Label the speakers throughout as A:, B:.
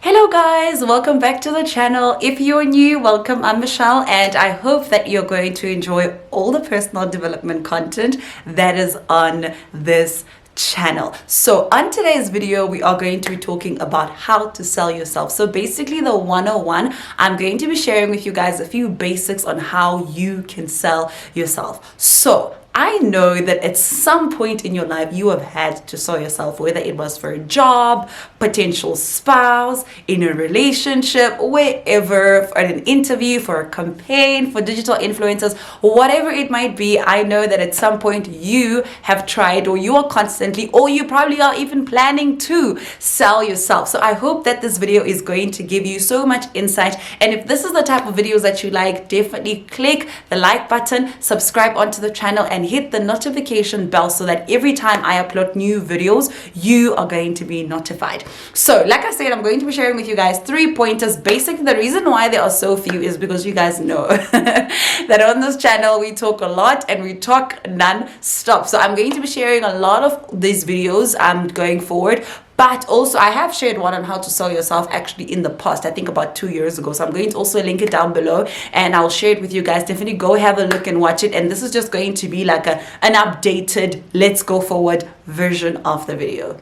A: Hello guys, welcome back to the channel. If you're new, welcome. I'm Michelle and I hope that you're going to enjoy all the personal development content that is on this channel. So on today's video, we are going to be talking about how to sell yourself. So basically the 101, I'm going to be sharing with you guys a few basics on how you can sell yourself. So I know that at some point in your life you have had to sell yourself, whether it was for a job, potential spouse, in a relationship, wherever, for an interview, for a campaign, for digital influencers, whatever it might be. I know that at some point you have tried, or you are constantly, or you probably are even planning to sell yourself. So I hope that this video is going to give you so much insight. And if this is the type of videos that you like, definitely click the like button, subscribe onto the channel, and hit the notification bell so that every time I upload new videos, you are going to be notified. So like I said, I'm going to be sharing with you guys 3 pointers. Basically, the reason why there are so few is because you guys know that on this channel, we talk a lot and we talk non-stop. So I'm going to be sharing a lot of these videos going forward. But also I have shared one on how to sell yourself actually in the past, I think about 2 years ago. So I'm going to also link it down below and I'll share it with you guys. Definitely go have a look and watch it. And this is just going to be like an updated, let's go forward version of the video.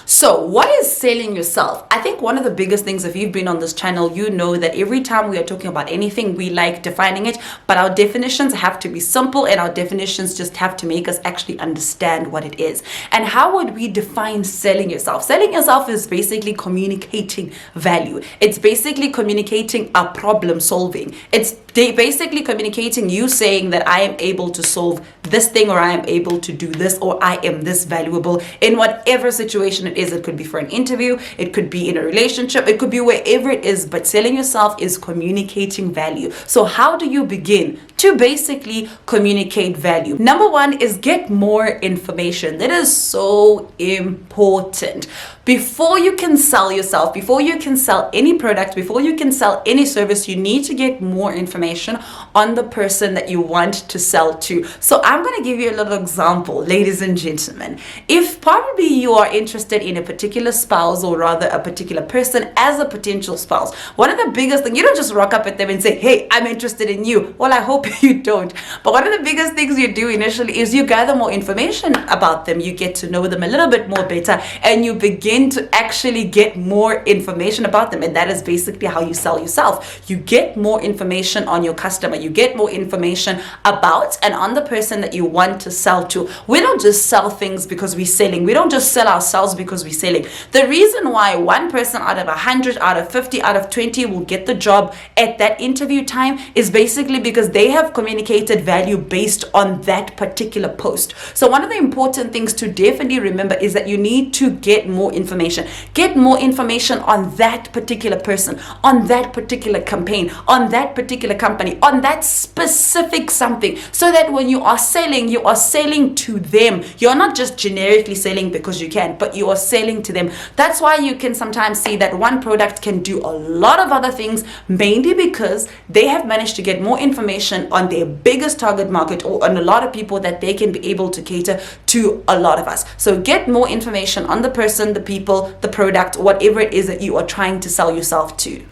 A: So what is selling yourself? I think one of the biggest things, if you've been on this channel, you know that every time we are talking about anything, we like defining it, but our definitions have to be simple and our definitions just have to make us actually understand what it is. And how would we define selling yourself? Selling yourself is basically communicating value. It's basically communicating a problem solving. It's basically communicating you saying that I am able to solve this thing, or I am able to do this, or I am this valuable in whatever situation it is. It could be for an interview, it could be in a relationship, it could be wherever it is, but selling yourself is communicating value. So how do you begin to basically communicate value? Number one is get more information. That is so important. Before you can sell yourself, before you can sell any product, before you can sell any service, you need to get more information on the person that you want to sell to. So I'm going to give you a little example, ladies and gentlemen. If probably you are interested in a particular spouse, or rather a particular person as a potential spouse, one of the biggest things, you don't just rock up at them and say, hey, I'm interested in you. Well, I hope you don't. But one of the biggest things you do initially is you gather more information about them. You get to know them a little bit more better, and you begin to actually get more information about them. And that is basically how you sell yourself. You get more information on your customer. You get more information about and on the person that you want to sell to. We don't just sell things because we're selling. We don't just sell ourselves because we're selling. The reason why one person out of 100, out of 50, out of 20 will get the job at that interview time is basically because they have communicated value based on that particular post. So one of the important things to definitely remember is that you need to get more information. Get more information on that particular person, on that particular campaign, on that particular company, on that specific something, so that when you are selling to them. You're not just generically selling because you can, but you are selling to them. That's why you can sometimes see that one product can do a lot of other things, mainly because they have managed to get more information on their biggest target market, or on a lot of people that they can be able to cater to a lot of us. So get more information on the person, the people, the product, whatever it is that you are trying to sell yourself to.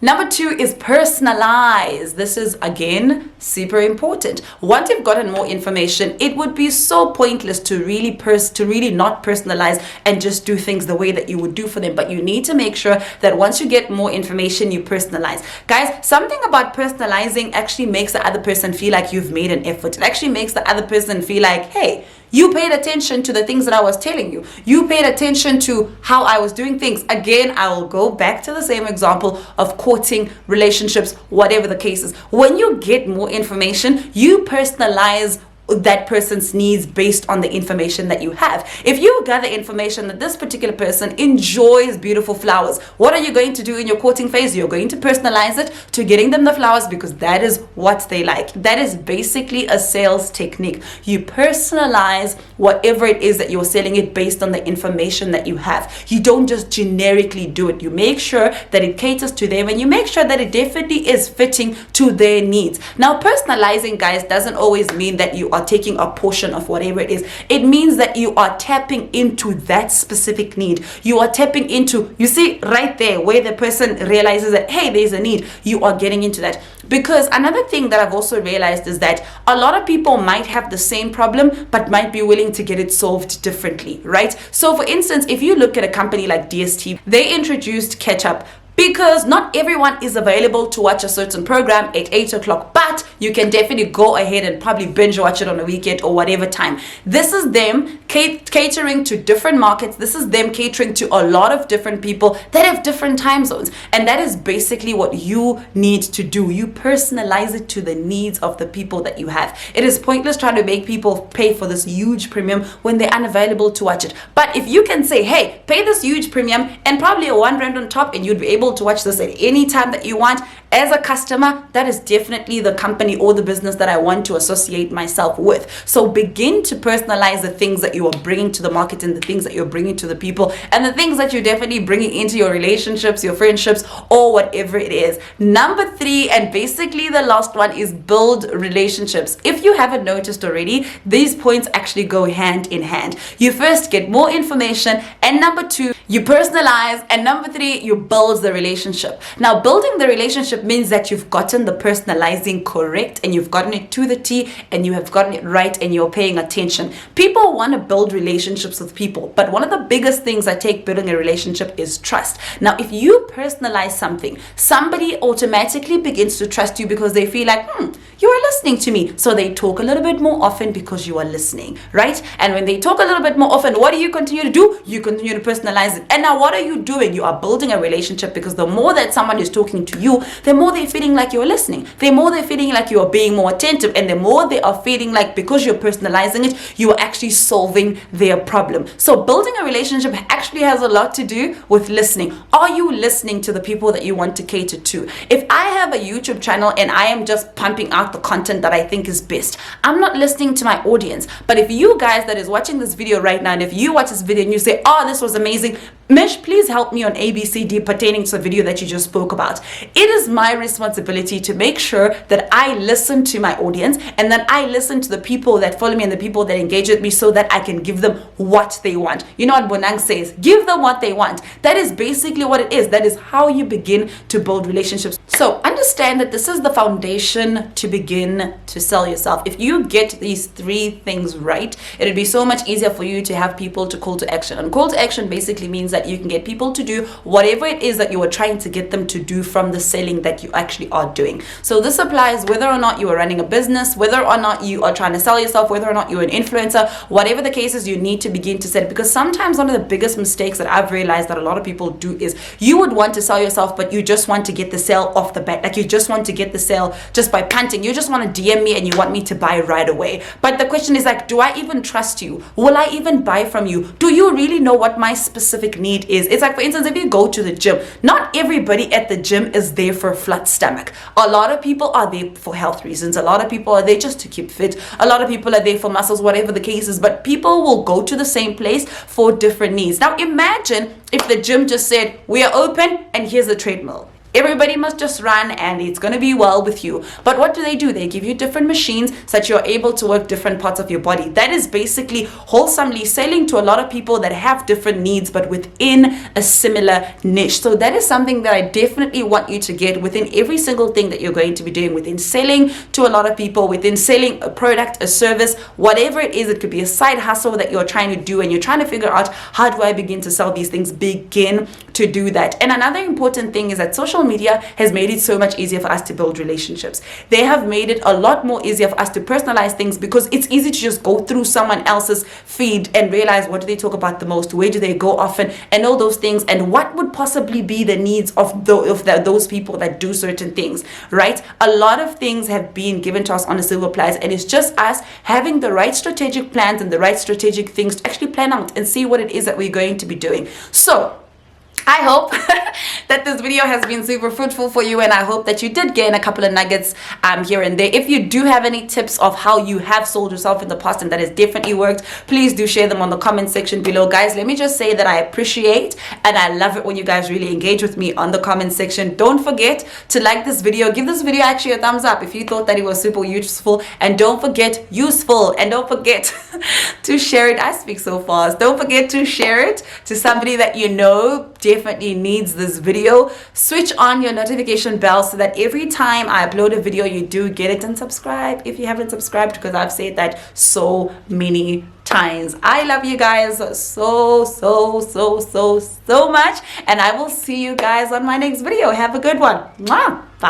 A: Number two is personalize. This is again super important. Once you've gotten more information, it would be so pointless to really not personalize and just do things the way that you would do for them. But you need to make sure that once you get more information, you personalize. Guys, something about personalizing actually makes the other person feel like you've made an effort. It actually makes the other person feel like, hey, you paid attention to the things that I was telling you. You paid attention to how I was doing things. Again, I will go back to the same example of courting, relationships, whatever the case is. When you get more information, you personalize that person's needs based on the information that you have. If you gather information that this particular person enjoys beautiful flowers, what are you going to do in your courting phase? You're going to personalize it to getting them the flowers because that is what they like. That is basically a sales technique. You personalize whatever it is that you're selling it based on the information that you have. You don't just generically do it. You make sure that it caters to them and you make sure that it definitely is fitting to their needs. Now, personalizing, guys, doesn't always mean that you are are taking a portion of whatever it is. It means that you are tapping into that specific need. You are tapping into, you see right there where the person realizes that, hey, there's a need, you are getting into that. Because another thing that I've also realized is that a lot of people might have the same problem, but might be willing to get it solved differently, right? So for instance, if you look at a company like DSTV, they introduced Ketchup because not everyone is available to watch a certain program at 8 o'clock, but you can definitely go ahead and probably binge watch it on a weekend or whatever time. This is them catering to different markets. This is them catering to a lot of different people that have different time zones. And that is basically what you need to do. You personalize it to the needs of the people that you have. It is pointless trying to make people pay for this huge premium when they're unavailable to watch it. But if you can say, hey, pay this huge premium and probably a $1 on top, and you'd be able to watch this at any time that you want, as a customer, that is definitely the company or the business that I want to associate myself with. So begin to personalize the things that you are bringing to the market and the things that you're bringing to the people and the things that you're definitely bringing into your relationships, your friendships, or whatever it is. Number 3, and basically the last one, is build relationships. If you haven't noticed already, these points actually go hand in hand. You first get more information, and number 2, you personalize, and number 3, you build the relationship. Now, building the relationship means that you've gotten the personalizing correct, and you've gotten it to the T, and you have gotten it right, and you're paying attention. People want to build relationships with people, but one of the biggest things that take building a relationship is trust. Now, if you personalize something, somebody automatically begins to trust you because they feel like, you are listening to me. So they talk a little bit more often because you are listening, right? And when they talk a little bit more often, what do you continue to do? You continue to personalize it. And now what are you doing? You are building a relationship, because the more that someone is talking to you, the more they're feeling like you're listening. The more they're feeling like you are being more attentive, and the more they are feeling like, because you're personalizing it, you are actually solving their problem. So building a relationship actually has a lot to do with listening. Are you listening to the people that you want to cater to? If I have a YouTube channel and I am just pumping out the content that I think is best, I'm not listening to my audience. But if you guys that is watching this video right now, and if you watch this video and you say, oh, this was amazing, Mish, please help me on ABCD pertaining to the video that you just spoke about. It is my responsibility to make sure that I listen to my audience, and that I listen to the people that follow me and the people that engage with me, so that I can give them what they want. You know what Bonang says? Give them what they want. That is basically what it is. That is how you begin to build relationships. So understand that this is the foundation to begin to sell yourself. If you get these 3 things right, it'll be so much easier for you to have people to call to action. And call to action basically means that you can get people to do whatever it is that you are trying to get them to do from the selling that you actually are doing. So this applies whether or not you are running a business, whether or not you are trying to sell yourself, whether or not you're an influencer, whatever the case is, you need to begin to set it. Because sometimes one of the biggest mistakes that I've realized that a lot of people do is, you would want to sell yourself, but you just want to get the sale off the bat. Like, you just want to get the sale just by punting. You just want to DM me and you want me to buy right away. But the question is like, do I even trust you? Will I even buy from you? Do you really know what my specific need is? It's like, for instance, if you go to the gym, not everybody at the gym is there for a flat stomach. A lot of people are there for health reasons. A lot of people are there just to keep fit. A lot of people are there for muscles, whatever the case is. But people will go to the same place for different needs. Now imagine if the gym just said, we are open and here's the treadmill. Everybody must just run and it's going to be well with you. But what do? They give you different machines so that you're able to work different parts of your body. That is basically wholesomely selling to a lot of people that have different needs, but within a similar niche. So that is something that I definitely want you to get within every single thing that you're going to be doing, within selling to a lot of people, within selling a product, a service, whatever it is. It could be a side hustle that you're trying to do and you're trying to figure out, how do I begin to sell these things? Begin to do that. And another important thing is that social media has made it so much easier for us to build relationships. They have made it a lot more easier for us to personalize things, because it's easy to just go through someone else's feed and realize, what do they talk about the most, where do they go often, and all those things, and what would possibly be the needs of those people that do certain things, right? A lot of things have been given to us on a silver platter, and it's just us having the right strategic plans and the right strategic things to actually plan out and see what it is that we're going to be doing. So I hope that this video has been super fruitful for you, and I hope that you did gain a couple of nuggets here and there. If you do have any tips of how you have sold yourself in the past and that has definitely worked, please do share them on the comment section below. Guys, let me just say that I appreciate and I love it when you guys really engage with me on the comment section. Don't forget to like this video. Give this video actually a thumbs up if you thought that it was super useful, and don't forget to share it. I speak so fast. Don't forget to share it to somebody that you know definitely needs this video. Switch on your notification bell so that every time I upload a video you do get it, and subscribe if you haven't subscribed, because I've said that so many times. I love you guys so much, and I will see you guys on my next video. Have a good one. Mwah. Bye.